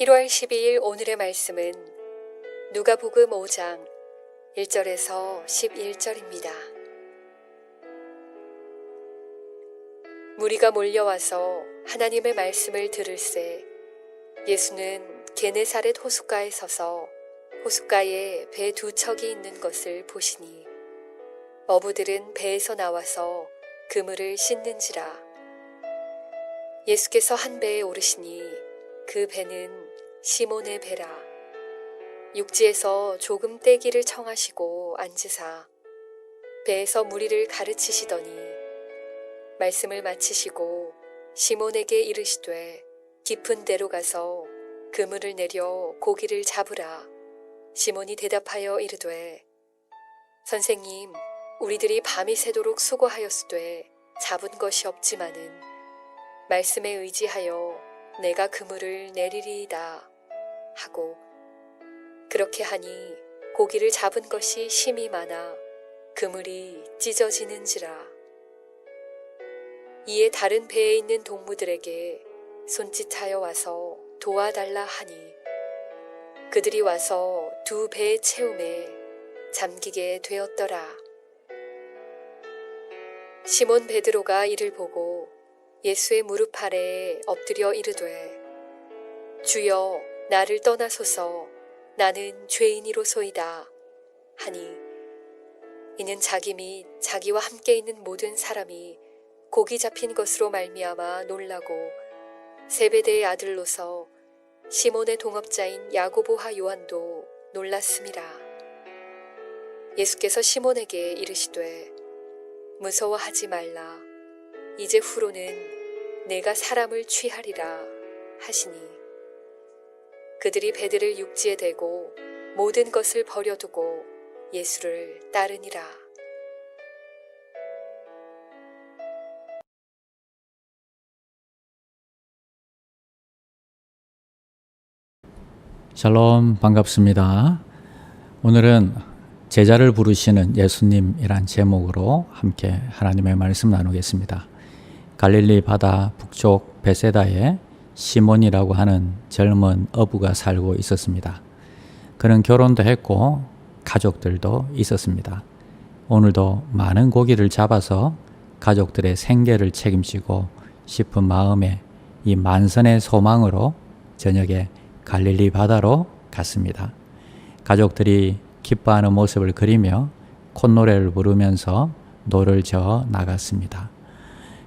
1월 12일 오늘의 말씀은 누가복음 5장 1절에서 11절입니다. 무리가 몰려와서 하나님의 말씀을 들을새 예수는 게네사렛 호숫가에 서서 호숫가에 배 두 척이 있는 것을 보시니 어부들은 배에서 나와서 그물을 씻는지라. 예수께서 한 배에 오르시니 그 배는 시몬의 배라. 육지에서 조금 떼기를 청하시고 앉으사 배에서 무리를 가르치시더니 말씀을 마치시고 시몬에게 이르시되 깊은 데로 가서 그물을 내려 고기를 잡으라. 시몬이 대답하여 이르되 선생님, 우리들이 밤이 새도록 수고하였으되 잡은 것이 없지만은 말씀에 의지하여 내가 그물을 내리리이다 하고 그렇게 하니 고기를 잡은 것이 심이 많아 그물이 찢어지는지라. 이에 다른 배에 있는 동무들에게 손짓하여 와서 도와달라 하니 그들이 와서 두 배의 채움에 잠기게 되었더라. 시몬 베드로가 이를 보고 예수의 무릎 아래에 엎드려 이르되 주여, 나를 떠나소서, 나는 죄인이로소이다 하니 이는 자기 및 자기와 함께 있는 모든 사람이 고기 잡힌 것으로 말미암아 놀라고 세베대의 아들로서 시몬의 동업자인 야고보와 요한도 놀랐음이라. 예수께서 시몬에게 이르시되 무서워하지 말라. 이제 후로는 내가 사람을 취하리라 하시니 그들이 배들을 육지에 대고 모든 것을 버려두고 예수를 따르니라. 샬롬, 반갑습니다. 오늘은 제자를 부르시는 예수님이란 제목으로 함께 하나님의 말씀 나누겠습니다. 갈릴리 바다 북쪽 베세다에 시몬이라고 하는 젊은 어부가 살고 있었습니다. 그는 결혼도 했고 가족들도 있었습니다. 오늘도 많은 고기를 잡아서 가족들의 생계를 책임지고 싶은 마음에 이 만선의 소망으로 저녁에 갈릴리 바다로 갔습니다. 가족들이 기뻐하는 모습을 그리며 콧노래를 부르면서 노를 저어 나갔습니다.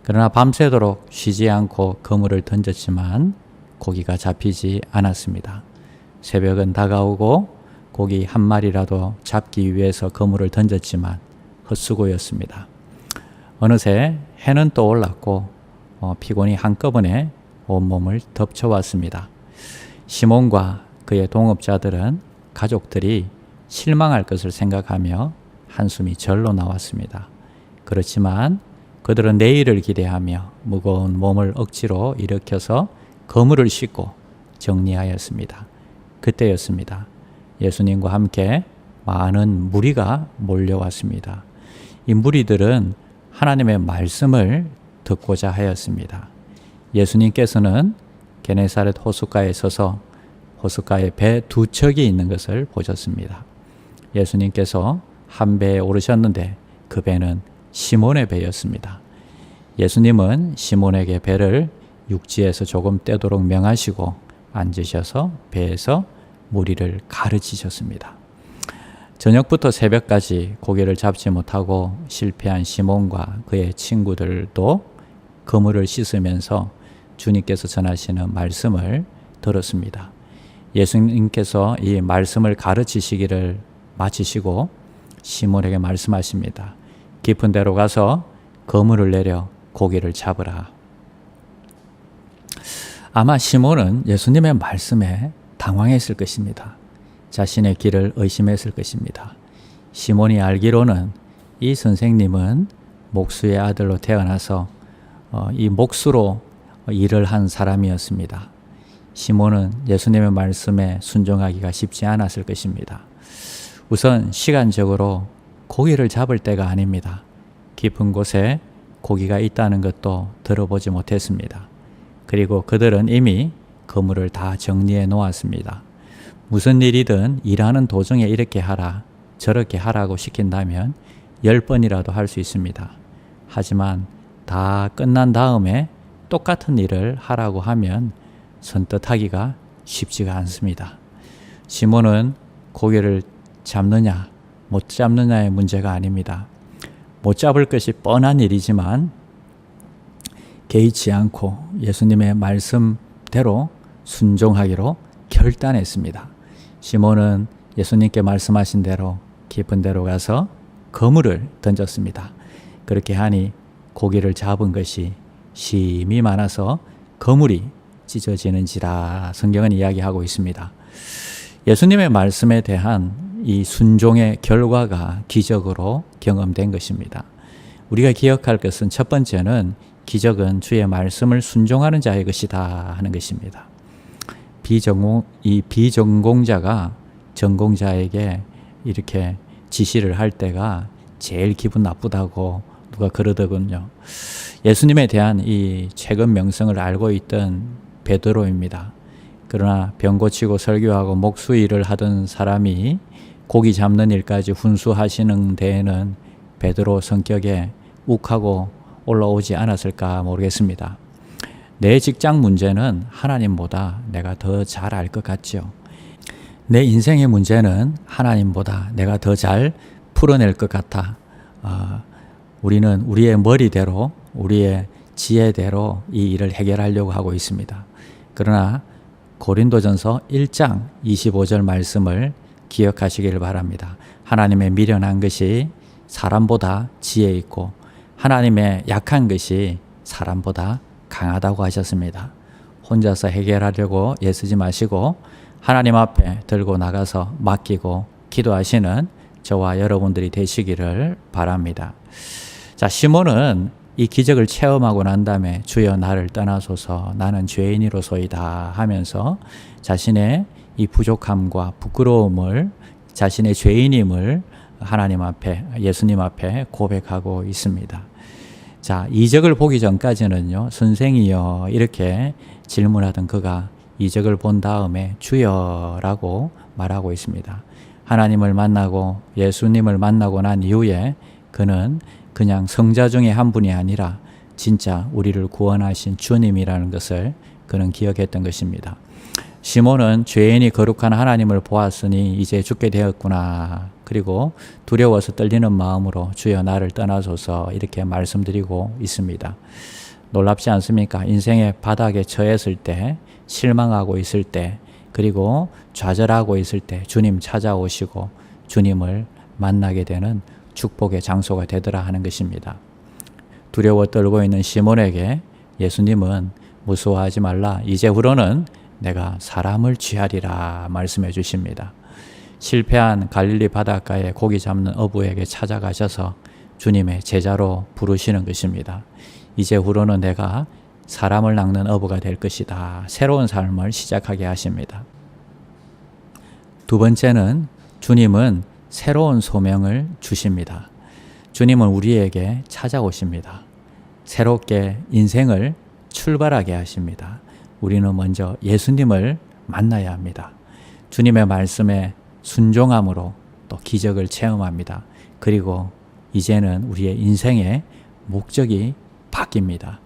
그러나 밤새도록 쉬지 않고 그물을 던졌지만 고기가 잡히지 않았습니다. 새벽은 다가오고 고기 한 마리라도 잡기 위해서 그물을 던졌지만 헛수고였습니다. 어느새 해는 또 올랐고 피곤이 한꺼번에 온몸을 덮쳐왔습니다. 시몬과 그의 동업자들은 가족들이 실망할 것을 생각하며 한숨이 절로 나왔습니다. 그렇지만 그들은 내일을 기대하며 무거운 몸을 억지로 일으켜서 그물을 싣고 정리하였습니다. 그때였습니다. 예수님과 함께 많은 무리가 몰려왔습니다. 이 무리들은 하나님의 말씀을 듣고자 하였습니다. 예수님께서는 게네사렛 호숫가에 서서 호숫가에 배 두 척이 있는 것을 보셨습니다. 예수님께서 한 배에 오르셨는데 그 배는 시몬의 배였습니다. 예수님은 시몬에게 배를 육지에서 조금 떼도록 명하시고 앉으셔서 배에서 무리를 가르치셨습니다. 저녁부터 새벽까지 고기를 잡지 못하고 실패한 시몬과 그의 친구들도 그물을 씻으면서 주님께서 전하시는 말씀을 들었습니다. 예수님께서 이 말씀을 가르치시기를 마치시고 시몬에게 말씀하십니다. 깊은 데로 가서 그물을 내려 고기를 잡으라. 아마 시몬은 예수님의 말씀에 당황했을 것입니다. 자신의 길을 의심했을 것입니다. 시몬이 알기로는 이 선생님은 목수의 아들로 태어나서 이 목수로 일을 한 사람이었습니다. 시몬은 예수님의 말씀에 순종하기가 쉽지 않았을 것입니다. 우선 시간적으로 고기를 잡을 때가 아닙니다. 깊은 곳에 고기가 있다는 것도 들어보지 못했습니다. 그리고 그들은 이미 거물을 다 정리해 놓았습니다. 무슨 일이든 일하는 도중에 이렇게 하라, 저렇게 하라고 시킨다면 10번이라도 할 수 있습니다. 하지만 다 끝난 다음에 똑같은 일을 하라고 하면 선뜻하기가 쉽지가 않습니다. 시몬은 고기를 잡느냐 못 잡느냐의 문제가 아닙니다. 못 잡을 것이 뻔한 일이지만 개의치 않고 예수님의 말씀대로 순종하기로 결단했습니다. 시몬은 예수님께 말씀하신 대로 깊은 데로 가서 그물을 던졌습니다. 그렇게 하니 고기를 잡은 것이 심이 많아서 그물이 찢어지는지라 성경은 이야기하고 있습니다. 예수님의 말씀에 대한 이 순종의 결과가 기적으로 경험된 것입니다. 우리가 기억할 것은 첫 번째는 기적은 주의 말씀을 순종하는 자의 것이다 하는 것입니다. 비전공자가 전공자에게 이렇게 지시를 할 때가 제일 기분 나쁘다고 누가 그러더군요. 예수님에 대한 이 최근 명성을 알고 있던 베드로입니다. 그러나 병 고치고 설교하고 목수 일을 하던 사람이 고기 잡는 일까지 훈수하시는 데에는 베드로 성격에 욱하고 올라오지 않았을까 모르겠습니다. 내 직장 문제는 하나님보다 내가 더 잘 알 것 같죠. 내 인생의 문제는 하나님보다 내가 더 잘 풀어낼 것 같아. 우리는 우리의 머리대로 우리의 지혜대로 이 일을 해결하려고 하고 있습니다. 그러나 고린도전서 1장 25절 말씀을 기억하시길 바랍니다. 하나님의 미련한 것이 사람보다 지혜 있고 하나님의 약한 것이 사람보다 강하다고 하셨습니다. 혼자서 해결하려고 애쓰지 마시고 하나님 앞에 들고 나가서 맡기고 기도하시는 저와 여러분들이 되시기를 바랍니다. 자, 시몬은 이 기적을 체험하고 난 다음에 주여 나를 떠나소서 나는 죄인이로소이다 하면서 자신의 이 부족함과 부끄러움을 자신의 죄인임을 하나님 앞에 예수님 앞에 고백하고 있습니다. 자, 이적을 보기 전까지는요, 선생이여 이렇게 질문하던 그가 이적을 본 다음에 주여라고 말하고 있습니다. 하나님을 만나고 예수님을 만나고 난 이후에 그는 그냥 성자 중에 한 분이 아니라 진짜 우리를 구원하신 주님이라는 것을 그는 기억했던 것입니다. 시몬은 죄인이 거룩한 하나님을 보았으니 이제 죽게 되었구나. 그리고 두려워서 떨리는 마음으로 주여 나를 떠나소서 이렇게 말씀드리고 있습니다. 놀랍지 않습니까? 인생의 바닥에 처했을 때, 실망하고 있을 때, 그리고 좌절하고 있을 때 주님 찾아오시고 주님을 만나게 되는 축복의 장소가 되더라 하는 것입니다. 두려워 떨고 있는 시몬에게 예수님은 무서워하지 말라. 이제후로는 내가 사람을 취하리라 말씀해 주십니다. 실패한 갈릴리 바닷가에 고기 잡는 어부에게 찾아가셔서 주님의 제자로 부르시는 것입니다. 이제후로는 내가 사람을 낚는 어부가 될 것이다. 새로운 삶을 시작하게 하십니다. 두 번째는 주님은 새로운 소명을 주십니다. 주님은 우리에게 찾아오십니다. 새롭게 인생을 출발하게 하십니다. 우리는 먼저 예수님을 만나야 합니다. 주님의 말씀에 순종함으로 또 기적을 체험합니다. 그리고 이제는 우리의 인생의 목적이 바뀝니다.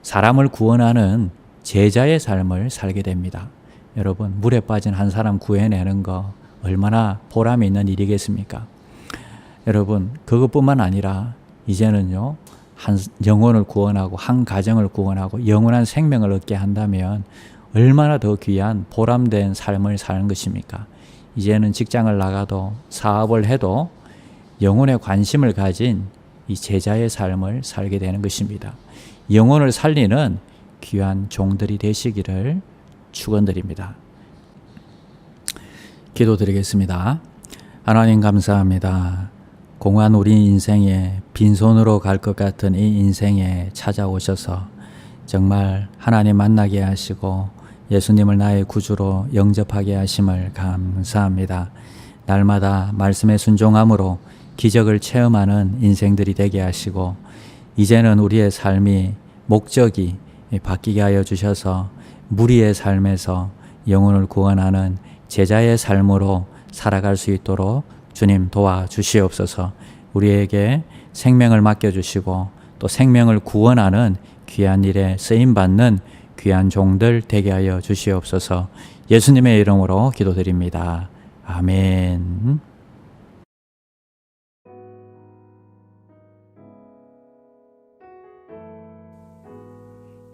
사람을 구원하는 제자의 삶을 살게 됩니다. 여러분, 물에 빠진 한 사람 구해내는 거 얼마나 보람이 있는 일이겠습니까? 여러분, 그것뿐만 아니라 이제는요, 한 영혼을 구원하고 한 가정을 구원하고 영원한 생명을 얻게 한다면 얼마나 더 귀한 보람된 삶을 사는 것입니까? 이제는 직장을 나가도 사업을 해도 영혼에 관심을 가진 이 제자의 삶을 살게 되는 것입니다. 영혼을 살리는 귀한 종들이 되시기를 축원드립니다. 기도드리겠습니다. 하나님 감사합니다. 공한 우리 인생에 빈손으로 갈 것 같은 이 인생에 찾아오셔서 정말 하나님 만나게 하시고 예수님을 나의 구주로 영접하게 하심을 감사합니다. 날마다 말씀에 순종함으로 기적을 체험하는 인생들이 되게 하시고 이제는 우리의 삶이 목적이 바뀌게 하여 주셔서 무리의 삶에서 영혼을 구원하는 제자의 삶으로 살아갈 수 있도록 주님 도와주시옵소서. 우리에게 생명을 맡겨주시고 또 생명을 구원하는 귀한 일에 쓰임받는 귀한 종들 되게 하여 주시옵소서. 예수님의 이름으로 기도드립니다. 아멘.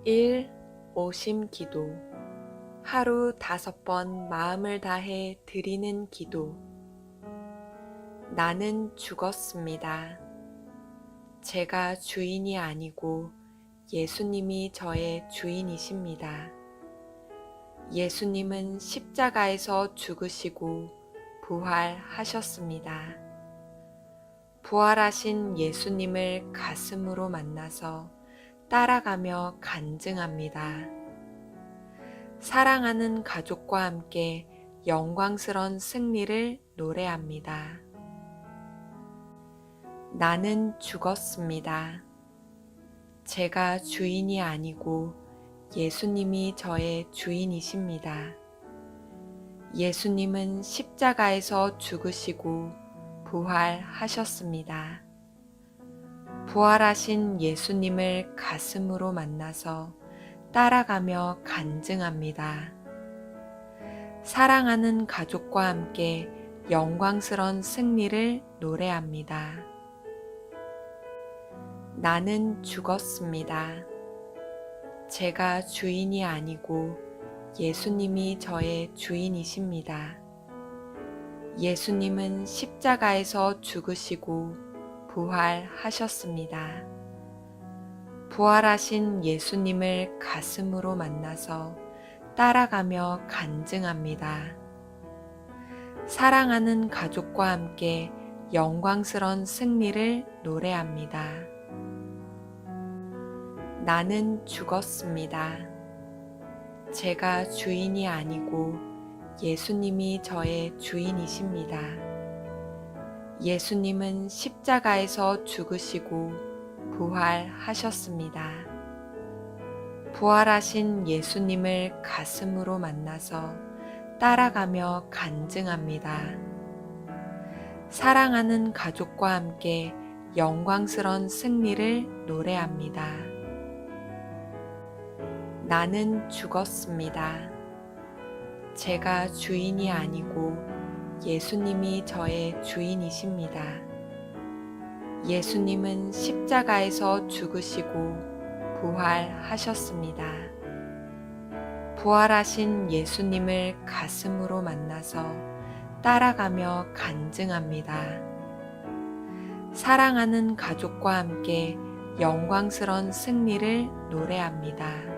1. 오심 기도. 하루 5번 마음을 다해 드리는 기도. 나는 죽었습니다. 제가 주인이 아니고 예수님이 저의 주인이십니다. 예수님은 십자가에서 죽으시고 부활하셨습니다. 부활하신 예수님을 가슴으로 만나서 따라가며 간증합니다. 사랑하는 가족과 함께 영광스런 승리를 노래합니다. 나는 죽었습니다. 제가 주인이 아니고 예수님이 저의 주인이십니다. 예수님은 십자가에서 죽으시고 부활하셨습니다. 부활하신 예수님을 가슴으로 만나서 따라가며 간증합니다. 사랑하는 가족과 함께 영광스런 승리를 노래합니다. 나는 죽었습니다. 제가 주인이 아니고 예수님이 저의 주인이십니다. 예수님은 십자가에서 죽으시고 부활하셨습니다. 부활하신 예수님을 가슴으로 만나서 따라가며 간증합니다. 사랑하는 가족과 함께 영광스런 승리를 노래합니다. 나는 죽었습니다. 제가 주인이 아니고 예수님이 저의 주인이십니다. 예수님은 십자가에서 죽으시고 부활하셨습니다. 부활하신 예수님을 가슴으로 만나서 따라가며 간증합니다. 사랑하는 가족과 함께 영광스런 승리를 노래합니다. 나는 죽었습니다. 제가 주인이 아니고 예수님이 저의 주인이십니다. 예수님은 십자가에서 죽으시고 부활하셨습니다. 부활하신 예수님을 가슴으로 만나서 따라가며 간증합니다. 사랑하는 가족과 함께 영광스런 승리를 노래합니다.